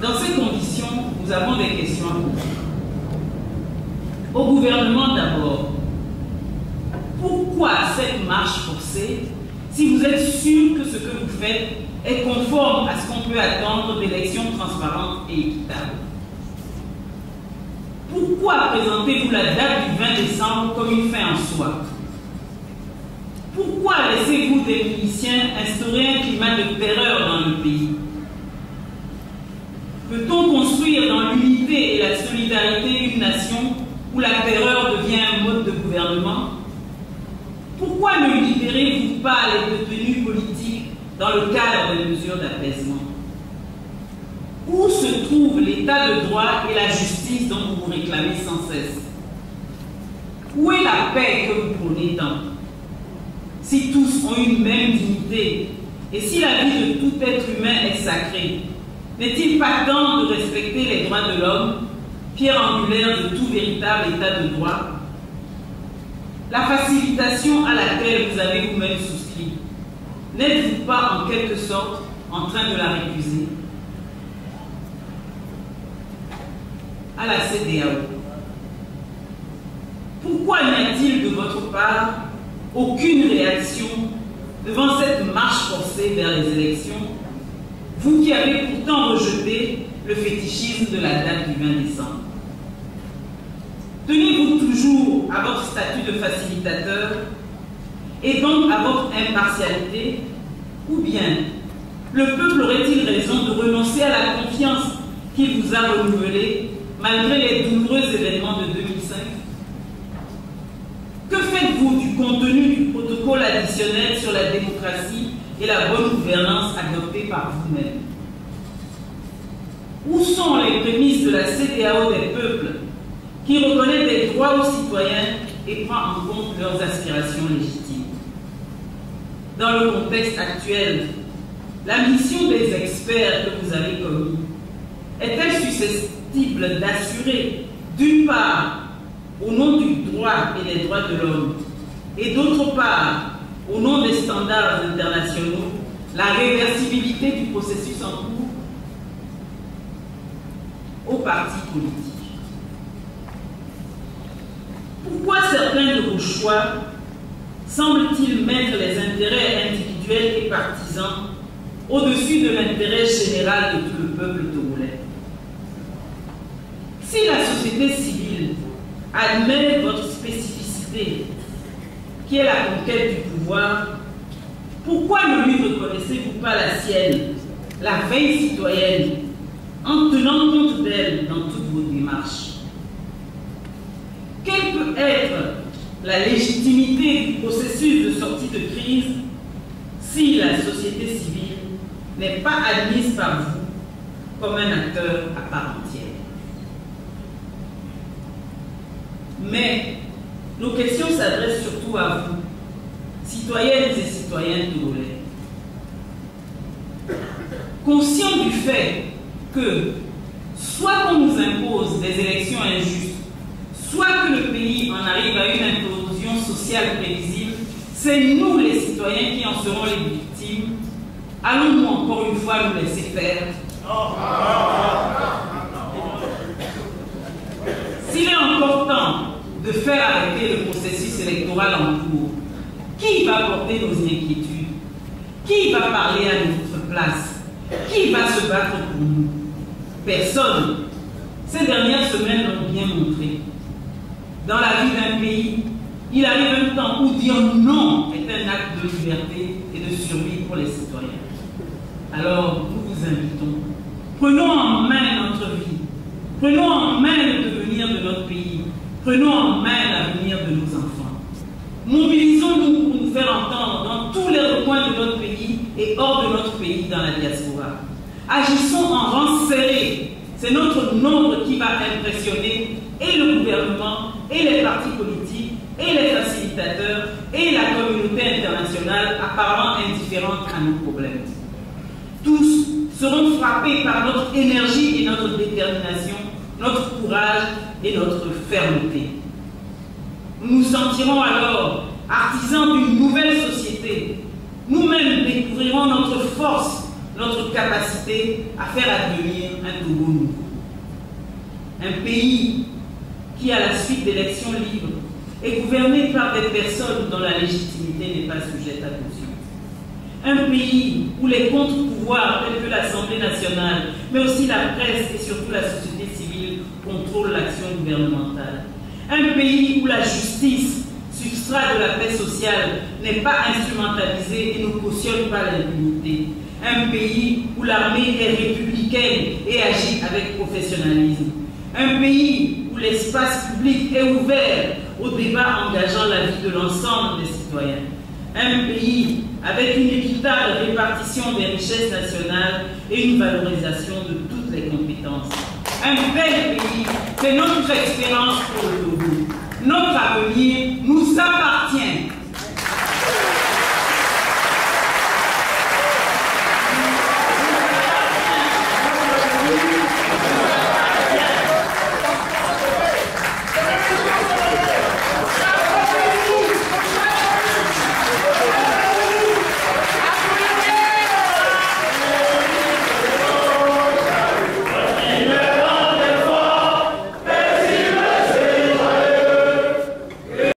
Dans ces conditions, nous avons des questions à poser. Au gouvernement d'abord, pourquoi cette marche forcée si vous êtes sûr que ce que vous faites est conforme à ce qu'on peut attendre d'élections transparentes et équitables? Pourquoi présentez-vous la date du 20 décembre comme une fin en soi? Pourquoi laissez-vous des miliciens instaurer un climat de terreur dans le pays? Peut-on construire dans l'unité et la solidarité une nation où la terreur devient un mode de gouvernement? Pourquoi ne libérez-vous pas les détenus politiques dans le cadre des mesures d'apaisement? Où se trouve l'état de droit et la justice dont vous vous réclamez sans cesse? Où est la paix que vous prônez tant? Si tous ont une même dignité et si la vie de tout être humain est sacrée, n'est-il pas temps de respecter les droits de l'homme, pierre angulaire de tout véritable état de droit? La facilitation à laquelle vous avez vous-même souscrit, n'êtes-vous pas en quelque sorte en train de la récuser? À la CEDEAO, pourquoi n'y a-t-il de votre part aucune réaction devant cette marche forcée vers les élections, vous qui avez pourtant rejeté le fétichisme de la date du 20 décembre? Tenez-vous toujours à votre statut de facilitateur et donc à votre impartialité, ou bien le peuple aurait-il raison de renoncer à la confiance qu'il vous a renouvelée malgré les douloureux événements de 2005? Que faites-vous du contenu du protocole additionnel sur la démocratie et la bonne gouvernance adopté par vous-même? Où sont les prémices de la CEDEAO des peuples qui reconnaît des droits aux citoyens et prend en compte leurs aspirations légitimes? Dans le contexte actuel, la mission des experts que vous avez commis est-elle susceptible d'assurer, d'une part, au nom du droit et des droits de l'homme, et d'autre part, au nom des standards internationaux, la réversibilité du processus en cours aux partis politiques? Pourquoi certains de vos choix semblent-ils mettre les intérêts individuels et partisans au-dessus de l'intérêt général de tout le peuple togolais? Si la société civile admet votre spécificité, qui est la conquête du pouvoir, pourquoi ne lui reconnaissez-vous pas la sienne, la veille citoyenne, en tenant compte d'elle dans toutes vos démarches? Quelle peut être la légitimité du processus de sortie de crise si la société civile n'est pas admise par vous comme un acteur à part entière? Mais nos questions s'adressent surtout à vous, citoyennes et citoyens togolais. Conscients du fait que soit qu'on nous impose des élections injustes, soit que le pays en arrive à une implosion sociale prévisible, c'est nous les citoyens qui en serons les victimes. Allons-nous encore une fois nous laisser faire? S'il est encore temps de faire arrêter le processus électoral en cours, qui va porter nos inquiétudes? Qui va parler à notre place? Qui va se battre pour nous? Personne. Ces dernières semaines l'ont bien montré. Dans la vie d'un pays, il arrive un temps où dire non est un acte de liberté et de survie pour les citoyens. Alors, nous vous invitons, prenons en main notre vie, prenons en main le devenir de notre pays, prenons en main l'avenir de nos enfants. Mobilisons-nous pour nous faire entendre dans tous les recoins de notre pays et hors de notre pays dans la diaspora. Agissons en rang serré. C'est notre nombre qui va impressionner et le gouvernement, et les partis politiques, et les facilitateurs, et la communauté internationale apparemment indifférente à nos problèmes. Tous seront frappés par notre énergie et notre détermination, notre courage et notre fermeté. Nous nous sentirons alors artisans d'une nouvelle société. Nous-mêmes découvrirons notre force, notre capacité à faire advenir un Togo nouveau. Un pays qui, à la suite d'élections libres, est gouverné par des personnes dont la légitimité n'est pas sujette à caution. Un pays où les contre-pouvoirs tels que l'Assemblée nationale, mais aussi la presse et surtout la société civile contrôlent l'action gouvernementale. Un pays où la justice, substrat de la paix sociale, n'est pas instrumentalisée et ne cautionne pas l'impunité. Un pays où l'armée est républicaine et agit avec professionnalisme. Un pays où l'espace public est ouvert au débat engageant la vie de l'ensemble des citoyens. Un pays avec une équitable répartition des richesses nationales et une valorisation de toutes les compétences. Un bel pays, c'est notre expérience pour le Togo. Notre avenir nous appartient.